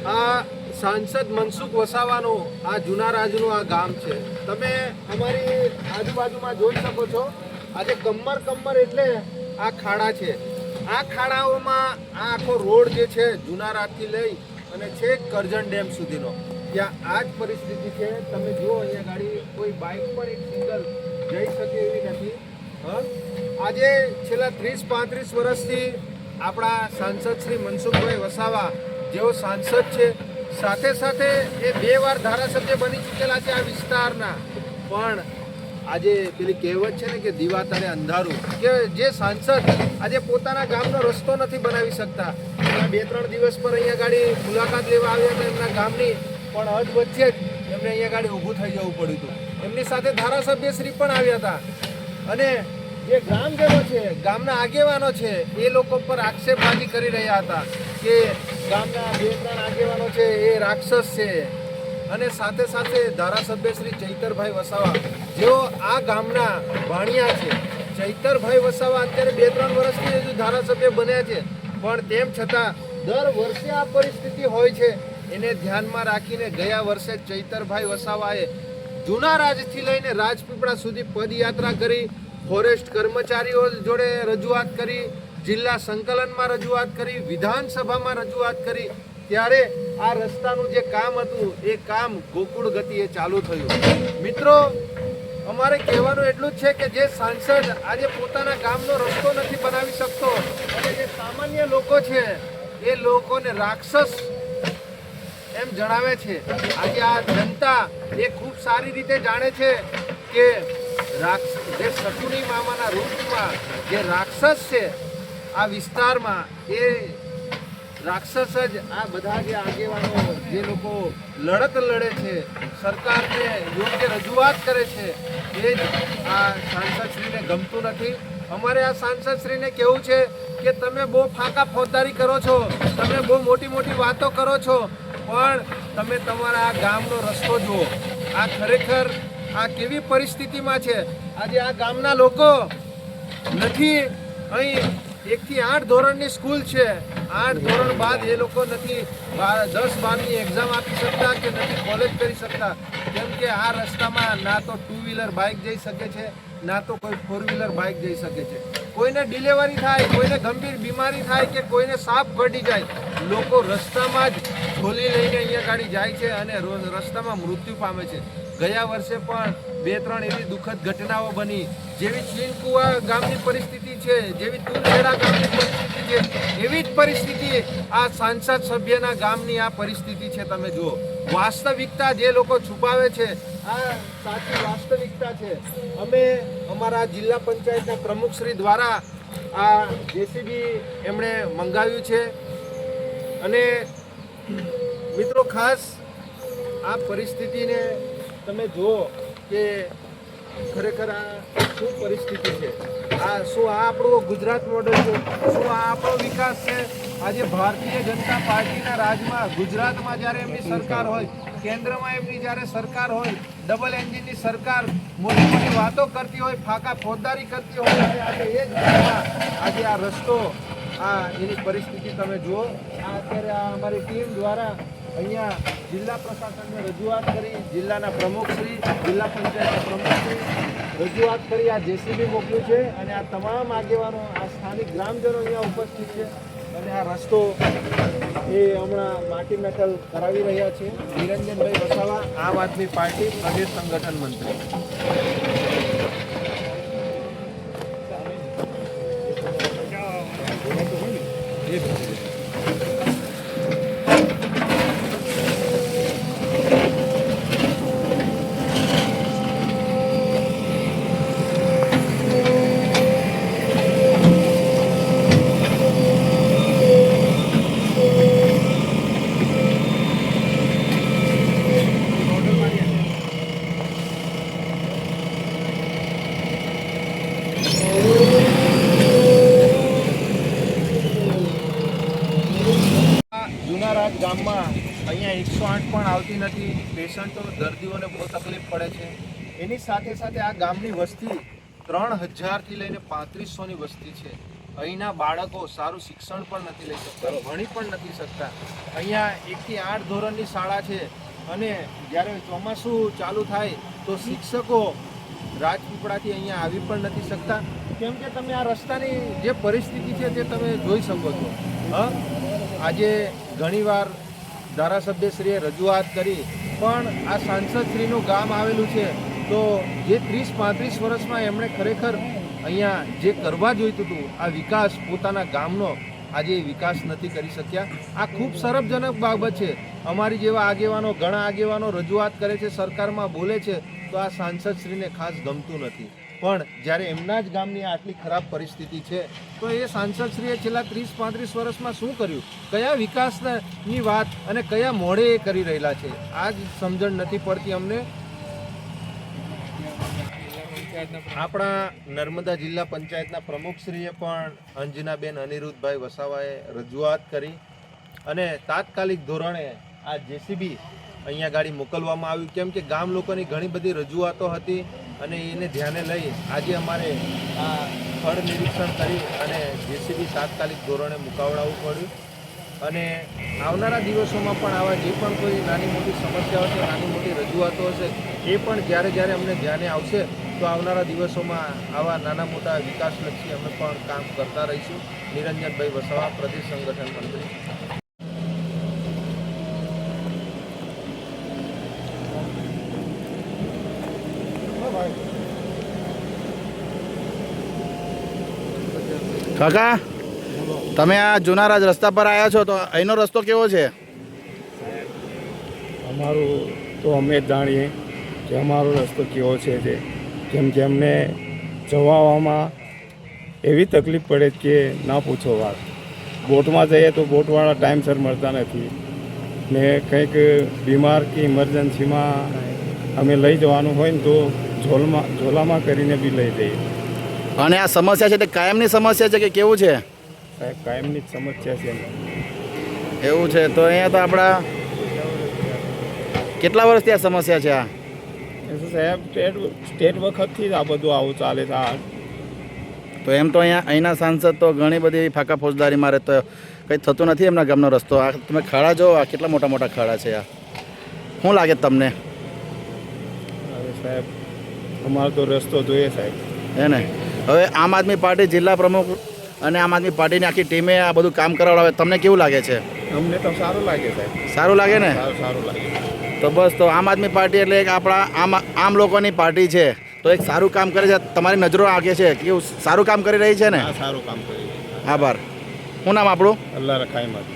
આ સાંસદ મનસુખ વસાવાનું આ જૂના રાજનું આ ગામ છે। તમે અમારી આજુબાજુમાં જોઈ શકો છો, આજે કમર એટલે આ ખાડા છે। આ ખાડાઓમાં આ આખો રોડ જે છે જૂના રાજથી લઈ અને છેક કરજણ ડેમ સુધીનો, ત્યાં આ જ પરિસ્થિતિ છે। તમે જુઓ અહીંયા ગાડી કોઈ બાઇક પણ એક સિંગલ જઈ શકે એવી નથી। આજે છેલ્લા 30-35 વર્ષથી આપણા સાંસદ શ્રી મનસુખભાઈ વસાવા જેઓ સાંસદ છે, સાથે સાથે એ 2 વાર ધારાસભ્ય બની ચૂકેલા છે આ વિસ્તારના। પણ આજે પેલી કહેવત છે ને કે દીવા તારે અંધારું, કે જે સાંસદ આજે પોતાના ગામનો રસ્તો નથી બનાવી શકતા। 2-3 દિવસ પર અહીંયા ગાડી મુલાકાત લેવા આવ્યા હતા એમના ગામની, પણ અધ વચ્ચે જ એમને અહીંયા ગાડી ઊભું થઈ જવું પડ્યું હતું। એમની સાથે ધારાસભ્યશ્રી પણ આવ્યા હતા અને જે ગ્રામજનો છે, ગામના આગેવાનો છે, એ લોકો પર આક્ષેપબાજી કરી રહ્યા હતા કે ગામના 2-3 આગેવાનો છે એ રાક્ષસ છે। અને સાથે સાથે ધારાસભ્ય શ્રી ચૈતરભાઈ વસાવા જેઓ આ ગામના ભાણિયા છે, ચૈતરભાઈ વસાવા અત્યારે 2-3 વર્ષથી હજુ ધારાસભ્ય બન્યા છે, પણ તેમ છતાં દર વર્ષે આ પરિસ્થિતિ હોય છે। એને ધ્યાનમાં રાખીને ગયા વર્ષે ચૈતરભાઈ વસાવાએ જૂના રાજથી લઈને રાજપીપળા સુધી પદયાત્રા કરી, ફોરેસ્ટ કર્મચારીઓ જોડે રજૂઆત કરી, જિલ્લા સંકલનમાં રજૂઆત કરી, વિધાનસભામાં રજૂઆત કરી, ત્યારે આ રસ્તાનું જે કામ હતું એ કામ ગોકુળ ગતિએ ચાલુ થયું। મિત્રો, અમારે કહેવાનું એટલું જ છે કે જે સાંસદ આજે પોતાના ગામનો રસ્તો નથી બનાવી શકતો અને જે સામાન્ય લોકો છે એ લોકોને રાક્ષસ એમ જણાવે છે, આજે આ જનતા એ ખૂબ સારી રીતે જાણે છે કે જે શકુની મામાના રૂપમાં જે રાક્ષસ છે આ વિસ્તારમાં, એ રાક્ષસ જ આ બધા જે આગેવાનો જે લોકો લડત લડે છે, સરકારને યોગ્ય રજૂઆત કરે છે, એ જ આ સાંસદશ્રીને ગમતું નથી। અમારે આ સાંસદશ્રીને કહેવું છે કે તમે બહુ ફાંકા ફોજદારી કરો છો, તમે બહુ મોટી વાતો કરો છો, પણ તમે તમારા આ ગામનો રસ્તો જુઓ। આ ખરેખર આ કેવી પરિસ્થિતિમાં છે। આજે આ ગામના લોકો નથી, અહીં 1 થી 8 ધોરણની સ્કૂલ છે, 8 ધોરણ બાદ એ લોકો નથી 10-12ની એક્ઝામ આપી શકતા કે નથી કોલેજ કરી શકતા, કેમ કે આ રસ્તામાં ના તો 2 વ્હીલર બાઇક જઈ શકે છે, ના તો કોઈ 4 વ્હીલર બાઇક જઈ શકે છે। કોઈને ડિલિવરી થાય, કોઈને ગંભીર બીમારી થાય કે કોઈને સાપ કરડી જાય, લોકો રસ્તામાં જ ઝોલી લઈને અહીંયા ગાડી જાય છે અને રસ્તામાં મૃત્યુ પામે છે। ગયા વર્ષે પણ 2-3 એવી દુઃખદ ઘટનાઓ બની, જેવી ચીનકુવા ગામની પરિસ્થિતિ છે, જેવી તુલખેડા ગામની પરિસ્થિતિ છે, એવી જ પરિસ્થિતિ આ સાંસદ સભ્યના ગામની આ પરિસ્થિતિ છે। તમે જુઓ, વાસ્તવિકતા જે લોકો છુપાવે છે આ સાચી વાસ્તવિકતા છે। અમે અમારા જિલ્લા પંચાયતના પ્રમુખશ્રી દ્વારા આ જેસીબી એમણે મંગાવ્યું છે અને મિત્રો ખાસ આ પરિસ્થિતિને તમે જુઓ કે ખરેખર આ શું પરિસ્થિતિ છે। શું આ આપણું ગુજરાત મોડેલ છે? શું આ આપણો વિકાસ છે? આજે ભારતીય જનતા પાર્ટીના રાજમાં ગુજરાતમાં જ્યારે એમની સરકાર હોય, કેન્દ્રમાં એમની જ્યારે સરકાર હોય, ડબલ એન્જિનની સરકાર મોટી વાતો કરતી હોય, ફાંકા ફોજદારી કરતી હોય, અને આજે એ જ આજે આ રસ્તો, આ એની પરિસ્થિતિ તમે જુઓ। આ અત્યારે આ અમારી ટીમ દ્વારા અહીંયા જિલ્લા પ્રશાસનને રજૂઆત કરી, જિલ્લાના પ્રમુખશ્રી, જિલ્લા પંચાયતના પ્રમુખશ્રી રજૂઆત કરી, આ જેસીબી મોકલ્યું છે અને આ તમામ આગેવાનો, આ સ્થાનિક ગ્રામજનો અહીંયા ઉપસ્થિત છે અને આ રસ્તો એ હમણાં માટી મેટલ કરાવી રહ્યા છે। નિરંજનભાઈ વસાવા, આમ આદમી પાર્ટી પ્રદેશ સંગઠન મંત્રી। જુનારાજ ગામમાં અહીંયા 108 પણ આવતી નથી, પેશન્ટો દર્દીઓને બહુ તકલીફ પડે છે। એની સાથે સાથે આ ગામની વસ્તી 3000થી લઈને 3500ની વસ્તી છે અહીંના બાળકો સારું શિક્ષણ પણ નથી લઈ શકતા, ભણી પણ નથી શકતા. અહીંયા 1 થી 8 ધોરણની શાળા છે અને જ્યારે ચોમાસું ચાલુ થાય તો શિક્ષકો રાજપીપળાથી અહીંયા આવી પણ નથી શકતા, કેમ કે તમે આ રસ્તાની જે પરિસ્થિતિ છે તે તમે જોઈ શકો છો. આજે ઘણીવાર ધારાસભ્યશ્રીએ રજૂઆત કરી, પણ આ સાંસદશ્રીનું ગામ આવેલું છે તો જે 30-35 વર્ષમાં એમણે ખરેખર અહીંયા જે કરવા જોઈતું હતું આ વિકાસ પોતાના ગામનો, આજે વિકાસ નથી કરી શક્યા. આ ખૂબ શરમજનક બાબત છે. અમારી જેવા આગેવાનો, ઘણા આગેવાનો રજૂઆત કરે છે, સરકારમાં બોલે છે, તો આ સાંસદશ્રીને ખાસ ગમતું નથી. પણ જ્યારે એમના જ ગામની આટલી ખરાબ પરિસ્થિતિ છે તો એ સાંસદશ્રીએ છેલ્લા 30-35 વર્ષમાં શું કર્યું, કયા વિકાસની વાત અને કયા મોડે એ કરી રહેલા છે, આ જ સમજણ નથી પડતી અમને. આપણા નર્મદા જિલ્લા પંચાયતના પ્રમુખશ્રીએ પણ અંજનાબેન અનિરુદ્ધભાઈ વસાવાએ રજૂઆત કરી અને તાત્કાલિક ધોરણે આ જેસીબી અહીંયા ગાડી મોકલવામાં આવ્યું, કેમ કે ગામ લોકોની ઘણી બધી રજૂઆતો હતી અને એને ધ્યાને લઈ આજે અમારે આ સ્થળ નિરીક્ષણ કરી અને જેસીબી તાત્કાલિક ધોરણે મુકાવડાવવું પડ્યું. અને આવનારા દિવસોમાં પણ આવા જે પણ કોઈ નાની મોટી સમસ્યાઓ છે, નાની મોટી રજૂઆતો હશે, એ પણ જ્યારે જ્યારે અમને ધ્યાને આવશે તો આવનારા દિવસોમાં આવા નાના મોટા વિકાસલક્ષી અમે પણ કામ કરતા રહીશું. નિરંજનભાઈ વસાવા, પ્રદેશ સંગઠન મંત્રી. કાકા, તમે આ જુનારાજ રસ્તા પર આવ્યા છો તો અહીંનો રસ્તો કેવો છે? અમારું તો અમે જ જાણીએ કે અમારો રસ્તો કેવો છે તે, કેમ કે અમને જવામાં એવી તકલીફ પડે કે ના પૂછો વાત. બોટમાં જઈએ તો બોટવાળા ટાઈમસર મળતા નથી ને કંઈક બીમાર કે ઇમરજન્સીમાં અમે લઈ જવાનું હોય ને તો ઝોલામાં કરીને બી લઈ જઈએ. અને આ સમસ્યા છે તે કાયમની સમસ્યા છે કે કેવું છે? સાહેબ, કાયમની જ સમસ્યા છે. એવું છે તો અહીંયા તો આપણા કેટલા વર્ષથી આ સમસ્યા છે? સાહેબ, સ્ટેટ વખતથી જ આ બધું આવું ચાલે છે. તો એમ તો અહીંના સાંસદ તો ઘણી બધી ફાંકા ફોજદારી મારે તો કંઈ થતું નથી એમના ગામનો રસ્તો. આ તમે ખાડા જો, આ કેટલા મોટા મોટા ખાડા છે. આ શું લાગે તમને? અરે સાહેબ, અમારો તો રસ્તો જોઈએ સાહેબ. હે ને? હવે આમ આદમી પાર્ટી જિલ્લા પ્રમુખ અને આમ આદમી પાર્ટીની આખી ટીમે આ બધું કામ કરાવડાવે, તમને કેવું લાગે છે? અમને તો સારું લાગે સાહેબ. સારું લાગે ને? સારું લાગે. તો બસ, તો આમ આદમી પાર્ટી એટલે એક આપણા આમ લોકોની પાર્ટી છે, તો એક સારું કામ કરે છે. તમારી નજરો આગે છે કેવું સારું કામ કરી રહી છે ને? સારું કામ કરી. આભાર. શું નામ આપણું? અલ્લાહ રખાઈમાં.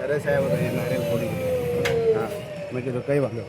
અરે સાહેબ, નારિયેલ ફોડી દીધું. હા, મેં કીધું કઈ વાંધો.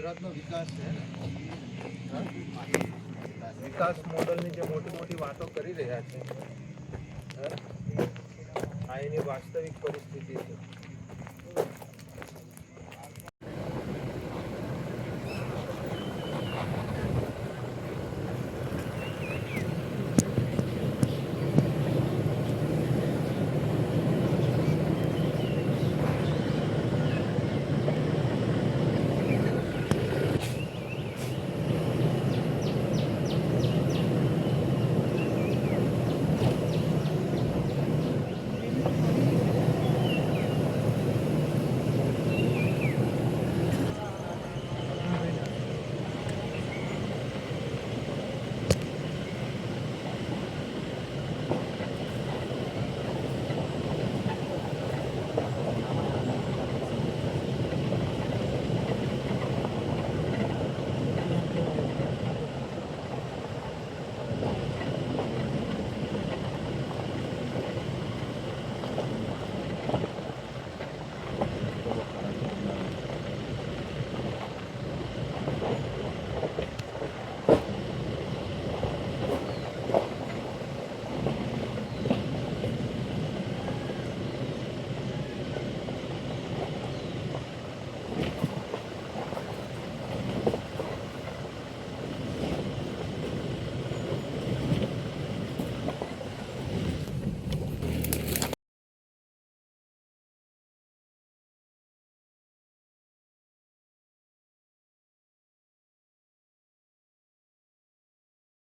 ગુજરાતનો વિકાસ છે ને હા? વિકાસ મોડલની જે મોટી મોટી વાતો કરી રહ્યા છે હા? આ એની વાસ્તવિક પરિસ્થિતિ છે